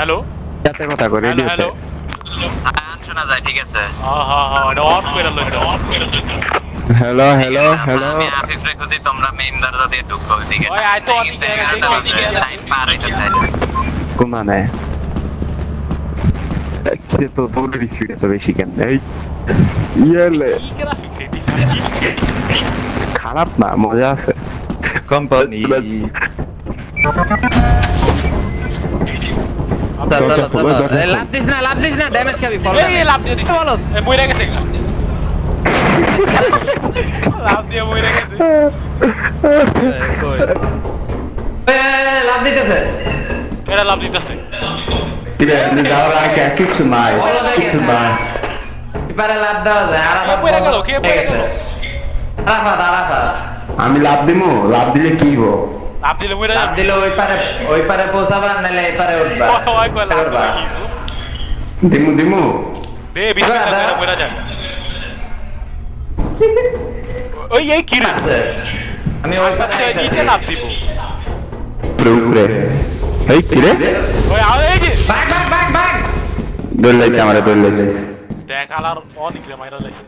Hello যাতে কথা কই হ্যালো রেডিওতে। হ্যালো গান শোনা যায়, ঠিক আছে। এটা অফ করে লইতে অফ করে লইতে হ্যালো হ্যালো হ্যালো। আমি আফিফ রে খুঁজি, তোমরা মেইন দরজা দিয়ে ঢুকো, ঠিক আছে? ওই আয় তো অনেক টাইম পার হইতেছে। কোন মানে সে তো তোর স্পিড তো বেশি কেন এই ইয়ালে কি গ্রাফিক্স এটি খারাপ না, মজা আছে। কোম্পানি লাভ দিস না ড্যামেজ খাবি এই লাভ দিয়ে দিছে বলো এই মইরা গেছে লাভ দিয়ে মইরা গেছে লাভ দিতেছে কেডা লাভ দিতেছে ঠিক আছে যাওয়ার আগে কিছু নাই, কিছু নাই। এবারে লাভ দেওয়া যায় কে পয়রা গেল কে পয়রা গেল আরাফাত আমি লাভ দিমু, লাভ দিলে কি হবো? লাভ দিলে মইরা লাভ যাবে দিলে ওই পারে পৌঁছাবা নালে এই পারে উঠবা ওই কই লাভ করবা। দিমু দিমু দে বিস্কুট করে মইরা যাবে ওই এই কি রে আছে। আমি ওই পারে আচ্ছা আইতাছি। নিচে লাভ দিব উপরে এই কি রে ওই আও এই যে ভাগ দৌড় লাইছে, আমারে দৌড় লাইছে। দেখ আলার অনেক রে মাইরা যাইছে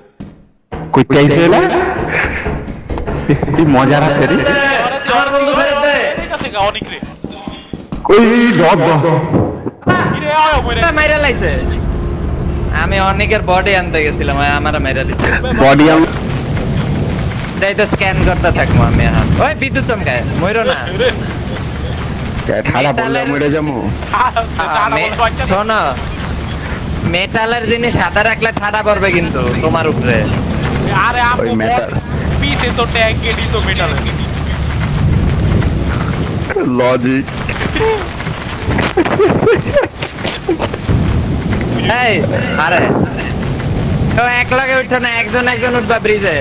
কই চাইছে এলা কি মজার আছে রে। আমার বন্ধু ফেরত দে। এই কাছে অনেক রে কই ধর ধর কি রে আয় মইরা মাইরা লাইছে। আমি অনেকের বডি আনতে গেছিলাম, আমার মাইরা দিছে। বডি আম তাই তো স্ক্যান করতে থাকবো আমি এখন। ওই বিদ্যুৎ চমকায় মইরো না। ঠাড়া বললে মরে যামু। শোনো, মেটালের জিনিস হাতে রাখলে ঠাডা পড়বে কিন্তু তোমার উপরে। আরে আপু ওই metal। পিছে তো ট্যাগ গেডি তো মেটাল লজিক এই আরে তো এক লগে উঠো না, একজন উঠবা ব্রিজে,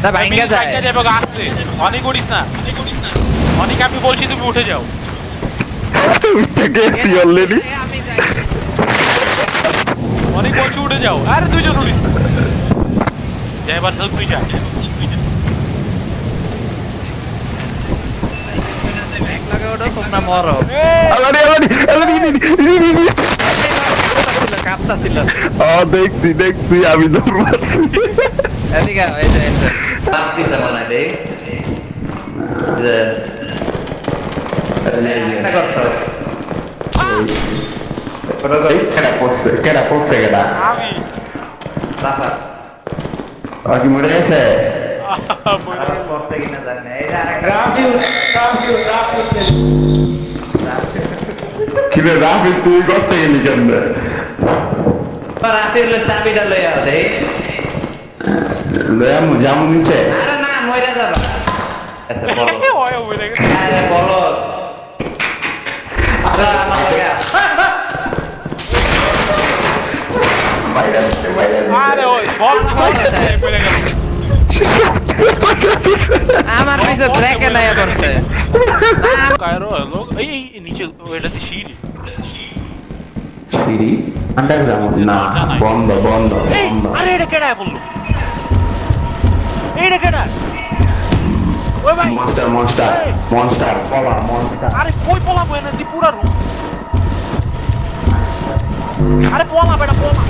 তা ভাঙ্গা যায়। যাবে আসছে অনেক উড়িস না অনেক আমি বলছি তুমি উঠে যাও উঠে গেছি অলরেডি। আমি যাই। অনেক বলছি উঠে যাও আরে দুইজন উড়িস না যাইবার তো তুই যা এক লগে উঠো, তোমরা মরো। আলারি আলারি আলারি কাঁপতাছিল। দেখছি আমি দৌড় মারছি। এদিকে আও, এই যে লাভ দিছে মনে হয় দেখ। যে একটা করতে হবে। এই কেডা পড়ছে কেডা আমি রাফা আর কি মরে গেছে? করতে কিনা জানি না। এই যে আরেকটা কি রে রাফি, তুই করতে গেলি কেমনে? রাফির চাবিটা লইয়া দেই। লয়ামু জামু নিচে। আরে না, মইরা যাবা। আচ্ছা বলো। ওই উড়ে গেছে আরে বলো। আরে আমার লগে আ। আরে ওই বল উড়ে গেল আমার পিছে ব্রেকে নাই করতে। কায়রো হলো এই এই নিচে ওইটাতে সিঁড়ি সিঁড়ি আন্ডারগ্রাউন্ড না, বন্ধ বন্ধ এই বন্ধ। আরে এটা কেডা বললো এইটা কেডা ওই ভাই মনস্টার মনস্টার মনস্টার পলা মনস্টার। আরে কই পলাবো এনে দি পুরা রুম আরে পলা বেটা পলা